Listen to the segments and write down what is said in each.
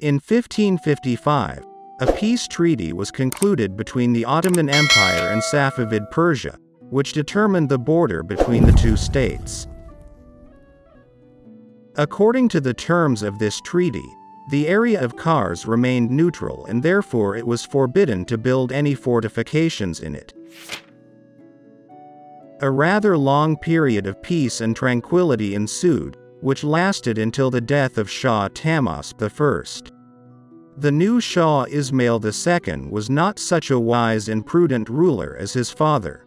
In 1555, a peace treaty was concluded between the Ottoman Empire and Safavid Persia, which determined the border between the two states. According to the terms of this treaty, the area of Kars remained neutral and therefore it was forbidden to build any fortifications in it. A rather long period of peace and tranquility ensued, which lasted until the death of Shah Tahmasp I. The new Shah Ismail II was not such a wise and prudent ruler as his father.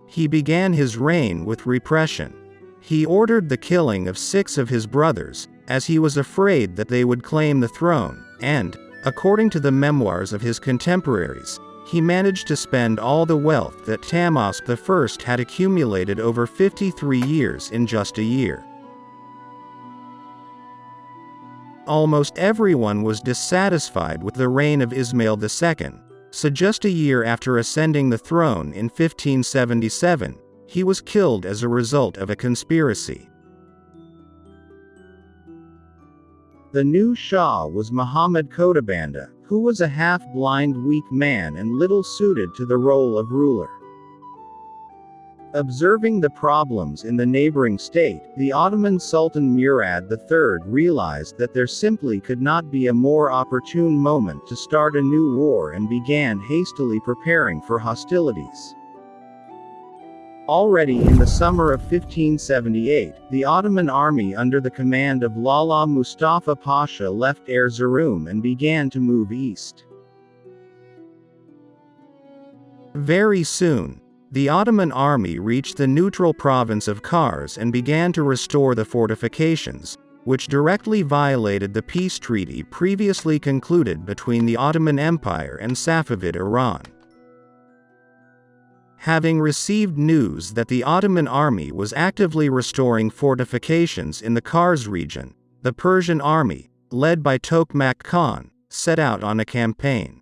He began his reign with repression. He ordered the killing of 6 of his brothers, as he was afraid that they would claim the throne, and, according to the memoirs of his contemporaries, he managed to spend all the wealth that Tahmasp I had accumulated over 53 years in just a year. Almost everyone was dissatisfied with the reign of Ismail II, so just a year after ascending the throne in 1577, he was killed as a result of a conspiracy. The new Shah was Muhammad Qutbanda, who was a half-blind weak man and little suited to the role of ruler. Observing the problems in the neighboring state, the Ottoman Sultan Murad III realized that there simply could not be a more opportune moment to start a new war and began hastily preparing for hostilities. Already in the summer of 1578, the Ottoman army under the command of Lala Mustafa Pasha left Erzurum and began to move east. Very soon, the Ottoman army reached the neutral province of Kars and began to restore the fortifications, which directly violated the peace treaty previously concluded between the Ottoman Empire and Safavid Iran. Having received news that the Ottoman army was actively restoring fortifications in the Kars region, the Persian army, led by Tokmak Khan, set out on a campaign.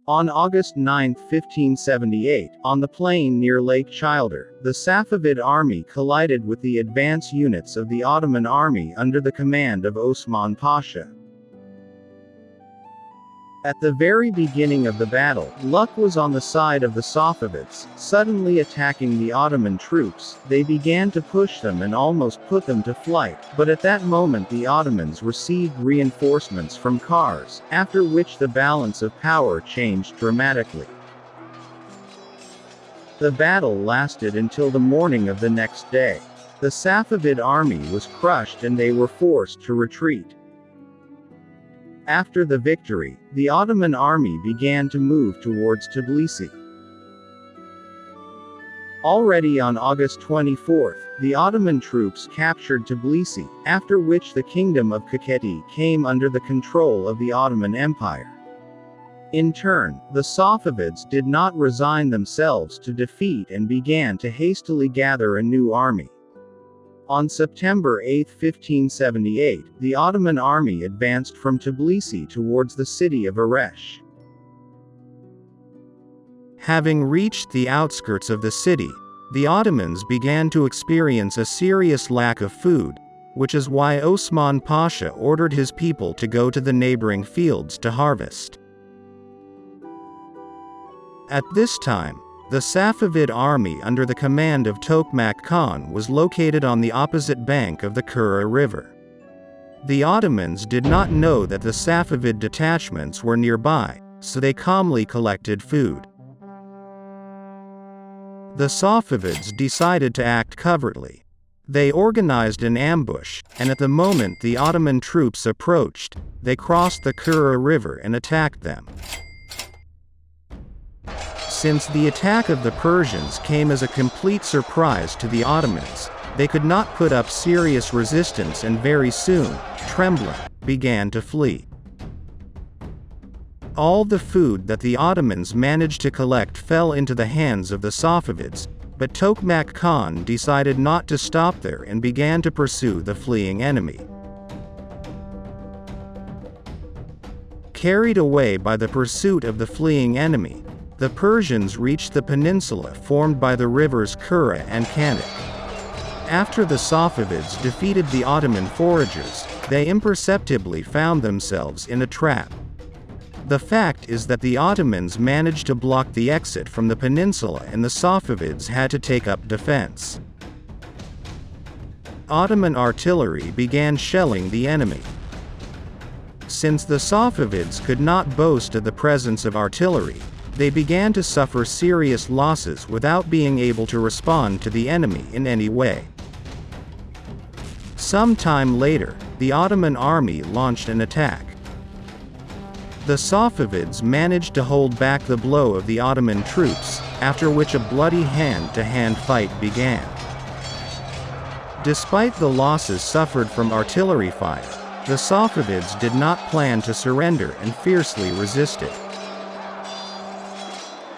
On August 9, 1578, on the plain near Lake Childer, the Safavid army collided with the advance units of the Ottoman army under the command of Osman Pasha. At the very beginning of the battle, luck was on the side of the Safavids. Suddenly attacking the Ottoman troops, they began to push them and almost put them to flight, but at that moment the Ottomans received reinforcements from Kars, after which the balance of power changed dramatically. The battle lasted until the morning of the next day. The Safavid army was crushed and they were forced to retreat. After the victory, the Ottoman army began to move towards Tbilisi. Already on August 24, the Ottoman troops captured Tbilisi, after which the kingdom of Kakheti came under the control of the Ottoman Empire. In turn, the Safavids did not resign themselves to defeat and began to hastily gather a new army. On September 8, 1578, the Ottoman army advanced from Tbilisi towards the city of Aresh. Having reached the outskirts of the city, the Ottomans began to experience a serious lack of food, which is why Osman Pasha ordered his people to go to the neighboring fields to harvest. At this time, the Safavid army under the command of Tokmak Khan was located on the opposite bank of the Kura River. The Ottomans did not know that the Safavid detachments were nearby, so they calmly collected food. The Safavids decided to act covertly. They organized an ambush, and at the moment the Ottoman troops approached, they crossed the Kura River and attacked them. Since the attack of the Persians came as a complete surprise to the Ottomans, they could not put up serious resistance and very soon, trembling, began to flee. All the food that the Ottomans managed to collect fell into the hands of the Safavids, but Tokmak Khan decided not to stop there and began to pursue the fleeing enemy. Carried away by the pursuit of the fleeing enemy, the Persians reached the peninsula formed by the rivers Kura and Kanak. After the Safavids defeated the Ottoman foragers, they imperceptibly found themselves in a trap. The fact is that the Ottomans managed to block the exit from the peninsula and the Safavids had to take up defense. Ottoman artillery began shelling the enemy. Since the Safavids could not boast of the presence of artillery, they began to suffer serious losses without being able to respond to the enemy in any way. Some time later, the Ottoman army launched an attack. The Safavids managed to hold back the blow of the Ottoman troops, after which a bloody hand-to-hand fight began. Despite the losses suffered from artillery fire, the Safavids did not plan to surrender and fiercely resisted.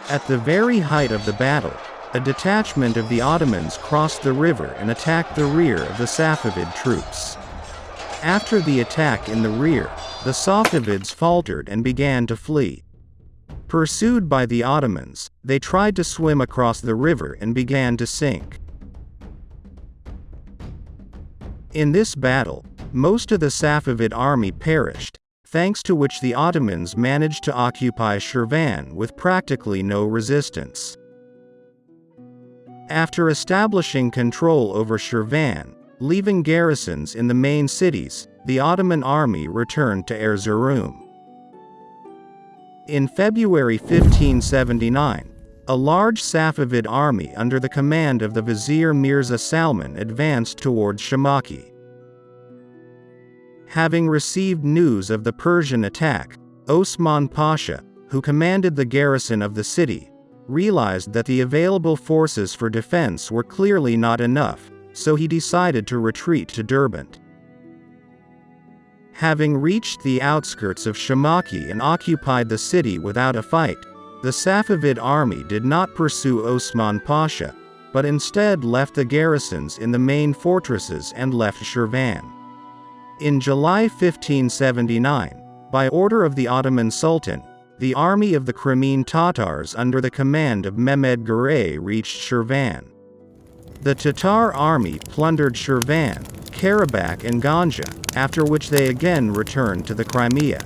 At the very height of the battle, a detachment of the Ottomans crossed the river and attacked the rear of the Safavid troops. After the attack in the rear, the Safavids faltered and began to flee. Pursued by the Ottomans, they tried to swim across the river and began to sink. In this battle, most of the Safavid army perished, thanks to which the Ottomans managed to occupy Shirvan with practically no resistance. After establishing control over Shirvan, leaving garrisons in the main cities, the Ottoman army returned to Erzurum. In February 1579, a large Safavid army under the command of the Vizier Mirza Salman advanced towards Shamaki. Having received news of the Persian attack, Osman Pasha, who commanded the garrison of the city, realized that the available forces for defense were clearly not enough, so he decided to retreat to Derbent. Having reached the outskirts of Shamaki and occupied the city without a fight, the Safavid army did not pursue Osman Pasha, but instead left the garrisons in the main fortresses and left Shirvan. In July 1579, by order of the Ottoman Sultan, the army of the Crimean Tatars under the command of Mehmed Garay reached Shirvan. The Tatar army plundered Shirvan, Karabakh and Ganja, after which they again returned to the Crimea.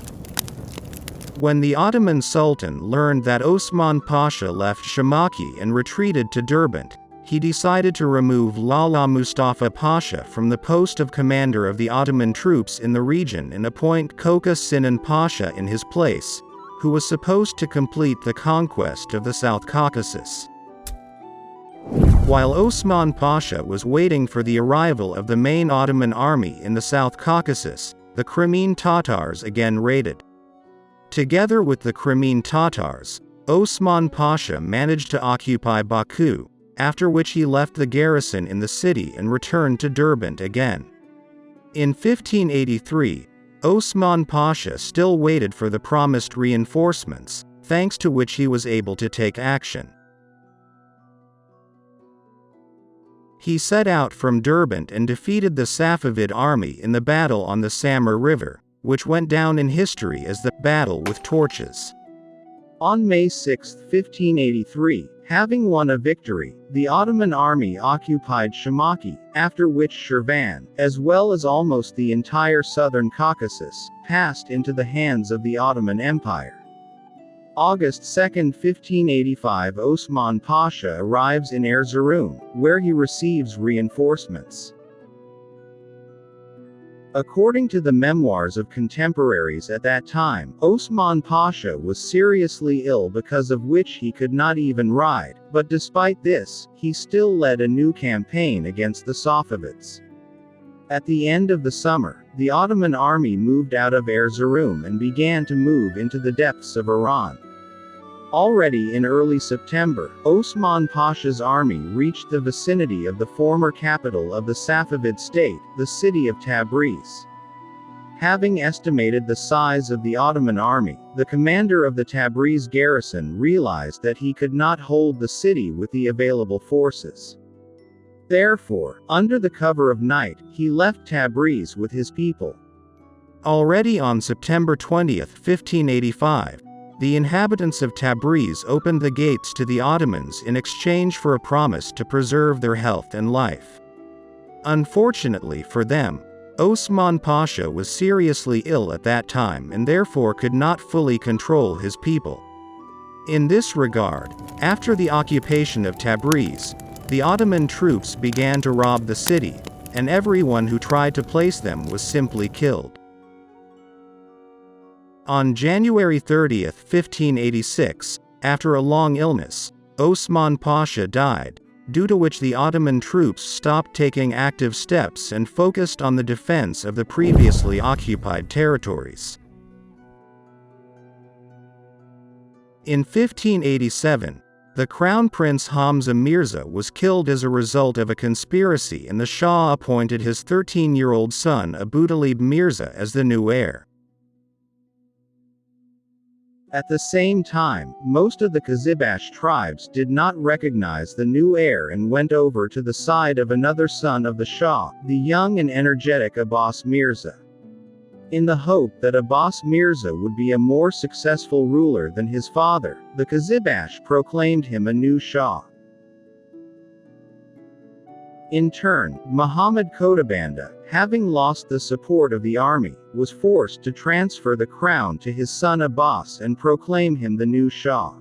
When the Ottoman Sultan learned that Osman Pasha left Shamaki and retreated to Derbent, he decided to remove Lala Mustafa Pasha from the post of commander of the Ottoman troops in the region and appoint Koka Sinan Pasha in his place, who was supposed to complete the conquest of the South Caucasus. While Osman Pasha was waiting for the arrival of the main Ottoman army in the South Caucasus, the Crimean Tatars again raided. Together with the Crimean Tatars, Osman Pasha managed to occupy Baku, after which he left the garrison in the city and returned to Derbent again. In 1583, Osman Pasha still waited for the promised reinforcements, thanks to which he was able to take action. He set out from Derbent and defeated the Safavid army in the battle on the Samar River, which went down in history as the Battle with Torches. On May 6, 1583, having won a victory, the Ottoman army occupied Shamaki, after which Shirvan, as well as almost the entire southern Caucasus, passed into the hands of the Ottoman Empire. August 2, 1585, Osman Pasha arrives in Erzurum, where he receives reinforcements. According to the memoirs of contemporaries at that time, Osman Pasha was seriously ill, because of which he could not even ride, but despite this, he still led a new campaign against the Safavids. At the end of the summer, the Ottoman army moved out of Erzurum and began to move into the depths of Iran. Already in early September, Osman Pasha's army reached the vicinity of the former capital of the Safavid state, the city of Tabriz. Having estimated the size of the Ottoman army, the commander of the Tabriz garrison realized that he could not hold the city with the available forces. Therefore, under the cover of night, he left Tabriz with his people. Already on September 20, 1585, the inhabitants of Tabriz opened the gates to the Ottomans in exchange for a promise to preserve their health and life. Unfortunately for them, Osman Pasha was seriously ill at that time and therefore could not fully control his people. In this regard, after the occupation of Tabriz, the Ottoman troops began to rob the city, and everyone who tried to place them was simply killed. On January 30, 1586, after a long illness, Osman Pasha died, due to which the Ottoman troops stopped taking active steps and focused on the defense of the previously occupied territories. In 1587, the Crown Prince Hamza Mirza was killed as a result of a conspiracy, and the Shah appointed his 13-year-old son Abudalib Mirza as the new heir. At the same time, most of the Kyzylbash tribes did not recognize the new heir and went over to the side of another son of the Shah, the young and energetic Abbas Mirza. In the hope that Abbas Mirza would be a more successful ruler than his father, the Kyzylbash proclaimed him a new Shah. In turn, Muhammad Kotabanda, having lost the support of the army, was forced to transfer the crown to his son Abbas and proclaim him the new Shah.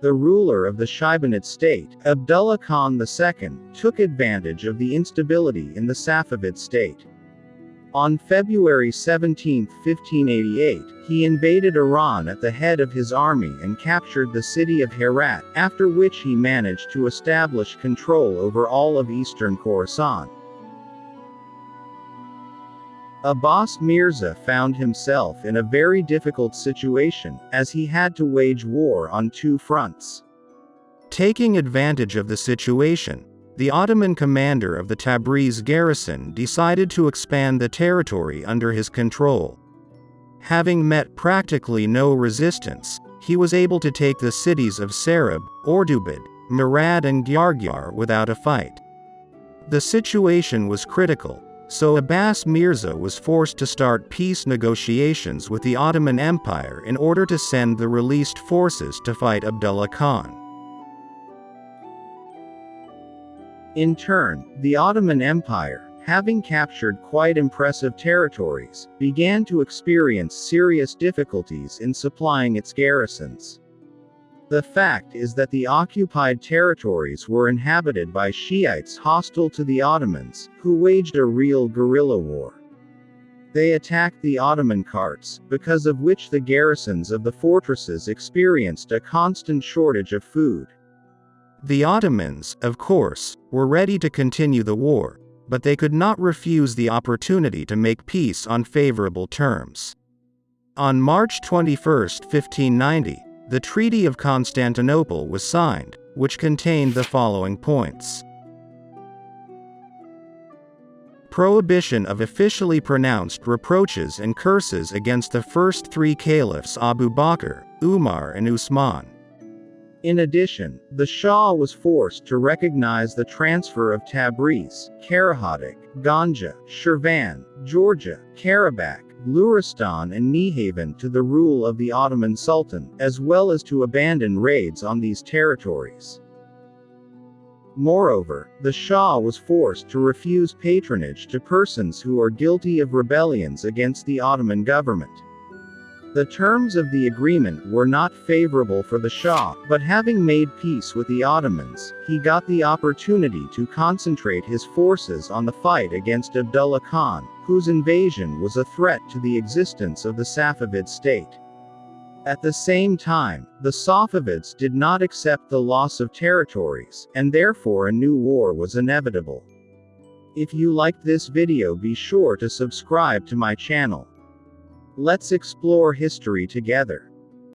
The ruler of the Shaibanid state, Abdullah Khan II, took advantage of the instability in the Safavid state. On February 17, 1588, he invaded Iran at the head of his army and captured the city of Herat, after which he managed to establish control over all of eastern Khorasan. Abbas Mirza found himself in a very difficult situation, as he had to wage war on two fronts. Taking advantage of the situation, the Ottoman commander of the Tabriz garrison decided to expand the territory under his control. Having met practically no resistance, he was able to take the cities of Sarab, Ordubad, Murad and Gyargyar without a fight. The situation was critical, so Abbas Mirza was forced to start peace negotiations with the Ottoman Empire in order to send the released forces to fight Abdullah Khan. In turn, the Ottoman Empire, having captured quite impressive territories, began to experience serious difficulties in supplying its garrisons. The fact is that the occupied territories were inhabited by Shiites hostile to the Ottomans, who waged a real guerrilla war. They attacked the Ottoman carts, because of which the garrisons of the fortresses experienced a constant shortage of food. The Ottomans, of course, were ready to continue the war, but they could not refuse the opportunity to make peace on favorable terms. On March 21, 1590, the Treaty of Constantinople was signed, which contained the following points. Prohibition of officially pronounced reproaches and curses against the first three caliphs Abu Bakr, Umar and Usman. In addition, the Shah was forced to recognize the transfer of Tabriz, Karahadik, Ganja, Shirvan, Georgia, Karabakh, Luristan and Nehaven to the rule of the Ottoman Sultan, as well as to abandon raids on these territories. Moreover, the Shah was forced to refuse patronage to persons who are guilty of rebellions against the Ottoman government. The terms of the agreement were not favorable for the Shah, but having made peace with the Ottomans, he got the opportunity to concentrate his forces on the fight against Abdullah Khan, whose invasion was a threat to the existence of the Safavid state. At the same time, the Safavids did not accept the loss of territories, and therefore a new war was inevitable. If you liked this video, be sure to subscribe to my channel. Let's explore history together.